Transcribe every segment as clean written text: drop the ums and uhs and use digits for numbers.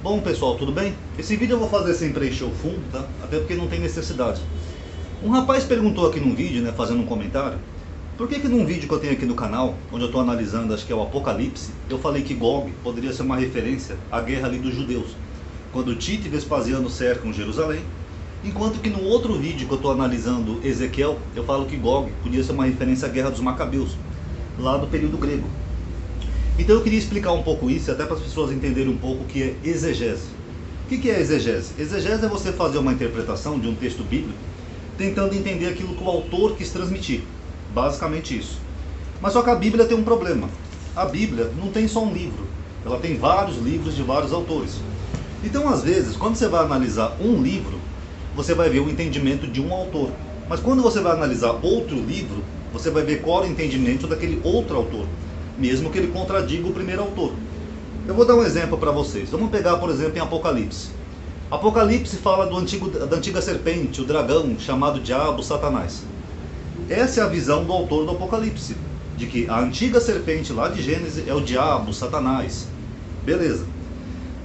Bom pessoal, tudo bem? Esse vídeo eu vou fazer sem preencher o fundo, tá? Até porque não tem necessidade. Um rapaz perguntou aqui num vídeo, né, fazendo um comentário, por que num vídeo que eu tenho aqui no canal, onde eu estou analisando, acho que é o Apocalipse, eu falei que Gog poderia ser uma referência à guerra ali dos judeus, quando Tito e Vespasiano cercam Jerusalém, enquanto que no outro vídeo que eu estou analisando Ezequiel, eu falo que Gog podia ser uma referência à guerra dos Macabeus, lá do período grego. Então eu queria explicar um pouco isso, até para as pessoas entenderem um pouco o que é exegese. O que é exegese? Exegese é você fazer uma interpretação de um texto bíblico, tentando entender aquilo que o autor quis transmitir. Basicamente isso. Mas só que a Bíblia tem um problema. A Bíblia não tem só um livro, ela tem vários livros de vários autores. Então às vezes, quando você vai analisar um livro, você vai ver o entendimento de um autor. Mas quando você vai analisar outro livro, você vai ver qual é o entendimento daquele outro autor, mesmo que ele contradiga o primeiro autor. Eu vou dar um exemplo para vocês. Vamos pegar, por exemplo, em Apocalipse. Apocalipse fala da antiga serpente, o dragão, chamado Diabo, Satanás. Essa é a visão do autor do Apocalipse, de que a antiga serpente lá de Gênesis é o Diabo, Satanás. Beleza.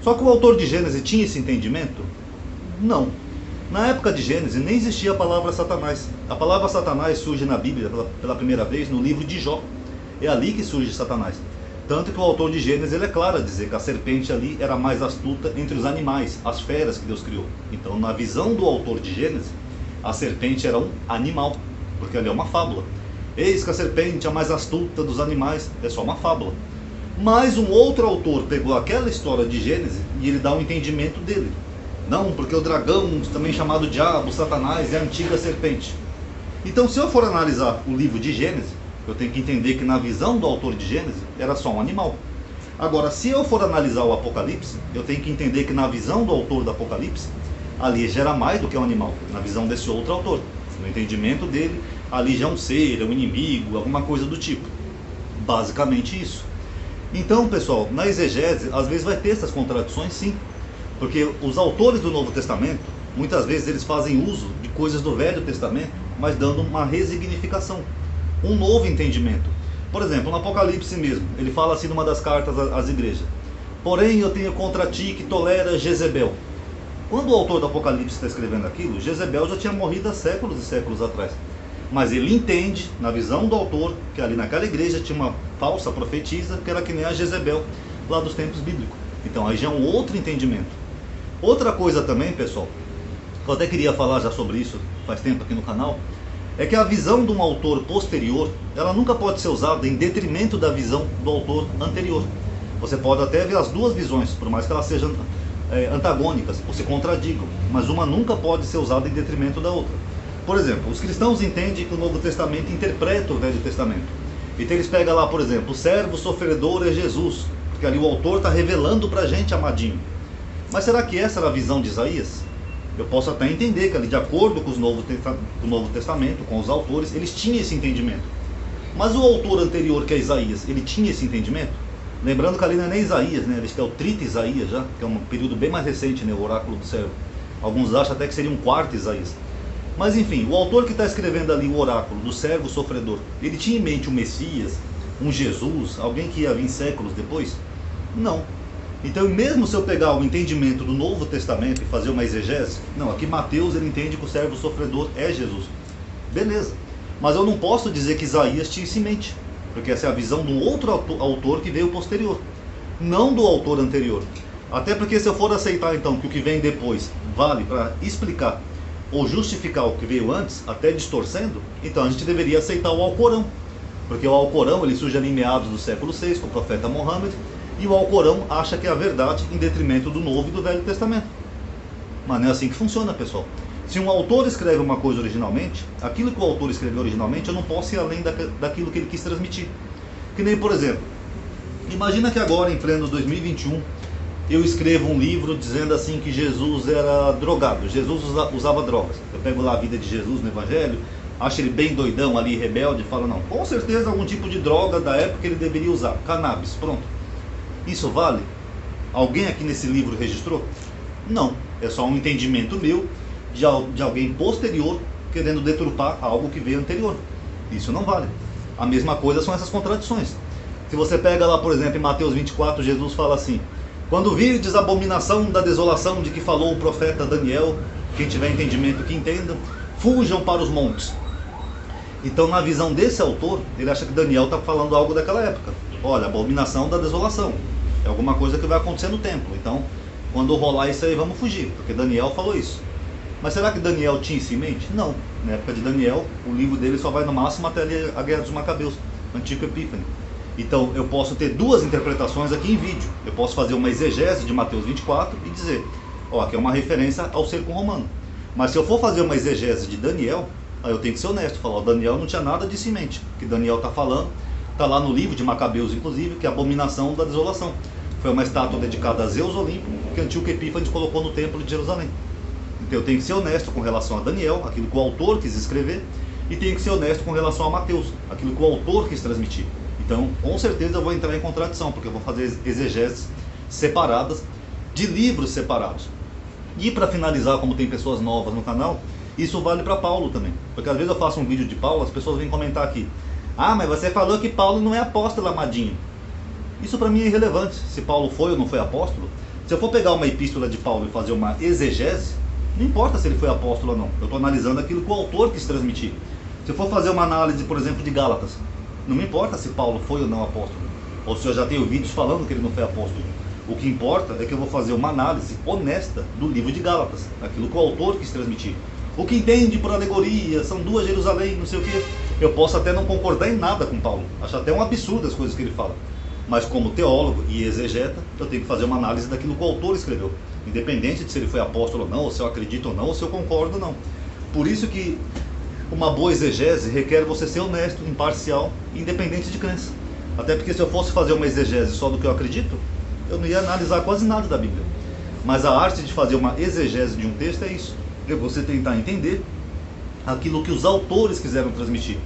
Só que o autor de Gênesis tinha esse entendimento? Não. Na época de Gênesis nem existia a palavra Satanás. A palavra Satanás surge na Bíblia pela primeira vez no livro de Jó. É ali que surge Satanás. Tanto que o autor de Gênesis ele é claro a dizer que a serpente ali era mais astuta entre os animais, as feras que Deus criou. Então, na visão do autor de Gênesis, a serpente era um animal, porque ali é uma fábula. Eis que a serpente é a mais astuta dos animais, é só uma fábula. Mas um outro autor pegou aquela história de Gênesis e ele dá um entendimento dele. Não, porque o dragão, também chamado Diabo, Satanás, é a antiga serpente. Então, se eu for analisar o livro de Gênesis, eu tenho que entender que na visão do autor de Gênesis era só um animal. Agora, se eu for analisar o Apocalipse, eu tenho que entender que na visão do autor do Apocalipse, ali já era mais do que um animal, na visão desse outro autor. No entendimento dele, ali já é um ser, é um inimigo, alguma coisa do tipo. Basicamente isso. Então, pessoal, na exegese, às vezes vai ter essas contradições, sim. Porque os autores do Novo Testamento, muitas vezes eles fazem uso de coisas do Velho Testamento, mas dando uma resignificação, um novo entendimento. Por exemplo, no Apocalipse mesmo, ele fala assim numa das cartas às igrejas: porém eu tenho contra ti que tolera Jezebel. Quando o autor do Apocalipse está escrevendo aquilo, Jezebel já tinha morrido há séculos e séculos atrás. Mas ele entende, na visão do autor, que ali naquela igreja tinha uma falsa profetisa, que era que nem a Jezebel, lá dos tempos bíblicos. Então aí já é um outro entendimento. Outra coisa também, pessoal, eu até queria falar já sobre isso faz tempo aqui no canal, é que a visão de um autor posterior, ela nunca pode ser usada em detrimento da visão do autor anterior. Você pode até ver as duas visões, por mais que elas sejam antagônicas, ou se contradigam, mas uma nunca pode ser usada em detrimento da outra. Por exemplo, os cristãos entendem que o Novo Testamento interpreta o Velho Testamento. Então eles pegam lá, por exemplo, o servo sofredor é Jesus, porque ali o autor está revelando para a gente, amadinho. Mas será que essa era a visão de Isaías? Eu posso até entender que ali, de acordo com o Novo Testamento, com os autores, eles tinham esse entendimento. Mas o autor anterior, que é Isaías, ele tinha esse entendimento? Lembrando que ali não é nem Isaías, né? Eles têm o Trito Isaías já, que é um período bem mais recente, né? O oráculo do servo. Alguns acham até que seria um quarto Isaías. Mas enfim, o autor que está escrevendo ali o oráculo do servo sofredor, ele tinha em mente um Messias, um Jesus, alguém que ia vir séculos depois? Não. Então, mesmo se eu pegar o entendimento do Novo Testamento e fazer uma exegese, não, aqui Mateus ele entende que o servo sofredor é Jesus. Beleza. Mas eu não posso dizer que Isaías tinha isso em mente, porque essa é a visão de um outro autor que veio posterior, não do autor anterior. Até porque se eu for aceitar então que o que vem depois vale para explicar ou justificar o que veio antes, até distorcendo, então a gente deveria aceitar o Alcorão, porque o Alcorão ele surge ali em meados do século VI, com o profeta Mohammed, e o Alcorão acha que é a verdade em detrimento do Novo e do Velho Testamento. Mas não é assim que funciona, pessoal. Se um autor escreve uma coisa originalmente, aquilo que o autor escreveu originalmente, eu não posso ir além daquilo que ele quis transmitir. Que nem, por exemplo, imagina que agora, em pleno 2021, eu escrevo um livro dizendo assim que Jesus era drogado, Jesus usava drogas. Eu pego lá a vida de Jesus no Evangelho, acho ele bem doidão ali, rebelde, e falo, não, com certeza algum tipo de droga da época ele deveria usar, cannabis, pronto. Isso vale? Alguém aqui nesse livro registrou? Não, é só um entendimento meu de alguém posterior querendo deturpar algo que veio anterior. Isso não vale. A mesma coisa são essas contradições. Se você pega lá, por exemplo, em Mateus 24, Jesus fala assim: Quando virdes a abominação da desolação de que falou o profeta Daniel, quem tiver entendimento que entenda, fujam para os montes. Então, na visão desse autor, ele acha que Daniel está falando algo daquela época. Olha, abominação da desolação. É alguma coisa que vai acontecer no templo. Então, quando rolar isso aí, vamos fugir, porque Daniel falou isso. Mas será que Daniel tinha isso em mente? Não. Na época de Daniel, o livro dele só vai no máximo até ali a Guerra dos Macabeus, Antigo Epífane. Então, eu posso ter duas interpretações aqui em vídeo. Eu posso fazer uma exegese de Mateus 24 e dizer, ó, aqui é uma referência ao cerco romano. Mas se eu for fazer uma exegese de Daniel, aí eu tenho que ser honesto, falar, ó, Daniel não tinha nada disso em mente. O que Daniel está falando, está lá no livro de Macabeus, inclusive, que é a abominação da desolação. Foi uma estátua dedicada a Zeus Olímpico, que Antíoco Epífanes colocou no templo de Jerusalém. Então eu tenho que ser honesto com relação a Daniel, aquilo que o autor quis escrever, e tenho que ser honesto com relação a Mateus, aquilo que o autor quis transmitir. Então, com certeza eu vou entrar em contradição, porque eu vou fazer exegeses separadas, de livros separados. E para finalizar, como tem pessoas novas no canal, isso vale para Paulo também. Porque às vezes eu faço um vídeo de Paulo, as pessoas vêm comentar aqui, ah, mas você falou que Paulo não é apóstolo, amadinho. Isso para mim é irrelevante, se Paulo foi ou não foi apóstolo. Se eu for pegar uma epístola de Paulo e fazer uma exegese, não importa se ele foi apóstolo ou não, eu estou analisando aquilo que o autor quis transmitir. Se eu for fazer uma análise, por exemplo, de Gálatas, não me importa se Paulo foi ou não apóstolo, ou se eu já tenho vídeos falando que ele não foi apóstolo. O que importa é que eu vou fazer uma análise honesta do livro de Gálatas, aquilo que o autor quis transmitir. O que entende por alegoria, são duas Jerusalém, não sei o que. Eu posso até não concordar em nada com Paulo, acho até um absurdo as coisas que ele fala. Mas como teólogo e exegeta, eu tenho que fazer uma análise daquilo que o autor escreveu, independente de se ele foi apóstolo ou não, ou se eu acredito ou não, ou se eu concordo ou não. Por isso que uma boa exegese requer você ser honesto, imparcial e independente de crença. Até porque se eu fosse fazer uma exegese só do que eu acredito, eu não ia analisar quase nada da Bíblia. Mas a arte de fazer uma exegese de um texto é isso, é você tentar entender aquilo que os autores quiseram transmitir,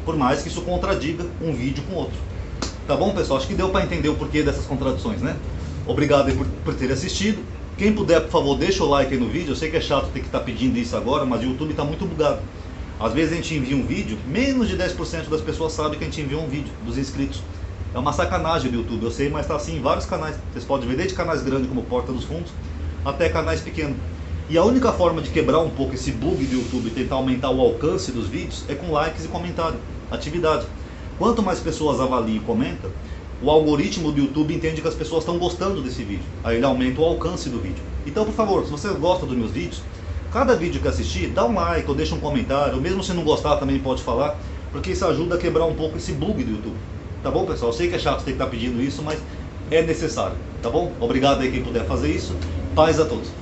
por mais que isso contradiga um vídeo com outro. Tá bom, pessoal? Acho que deu para entender o porquê dessas contradições, né? Obrigado aí por ter assistido. Quem puder, por favor, deixa o like aí no vídeo. Eu sei que é chato ter que estar pedindo isso agora, mas o YouTube está muito bugado. Às vezes a gente envia um vídeo, menos de 10% das pessoas sabem que a gente enviou um vídeo, dos inscritos. É uma sacanagem do YouTube, eu sei, mas está assim em vários canais. Vocês podem ver desde canais grandes como Porta dos Fundos, até canais pequenos. E a única forma de quebrar um pouco esse bug do YouTube e tentar aumentar o alcance dos vídeos é com likes e comentário, atividade. Quanto mais pessoas avaliam e comentam, o algoritmo do YouTube entende que as pessoas estão gostando desse vídeo. Aí ele aumenta o alcance do vídeo. Então, por favor, se você gosta dos meus vídeos, cada vídeo que assistir, dá um like ou deixa um comentário. Mesmo se não gostar, também pode falar, porque isso ajuda a quebrar um pouco esse bug do YouTube. Tá bom, pessoal? Eu sei que é chato ter que estar pedindo isso, mas é necessário. Tá bom? Obrigado aí quem puder fazer isso. Paz a todos.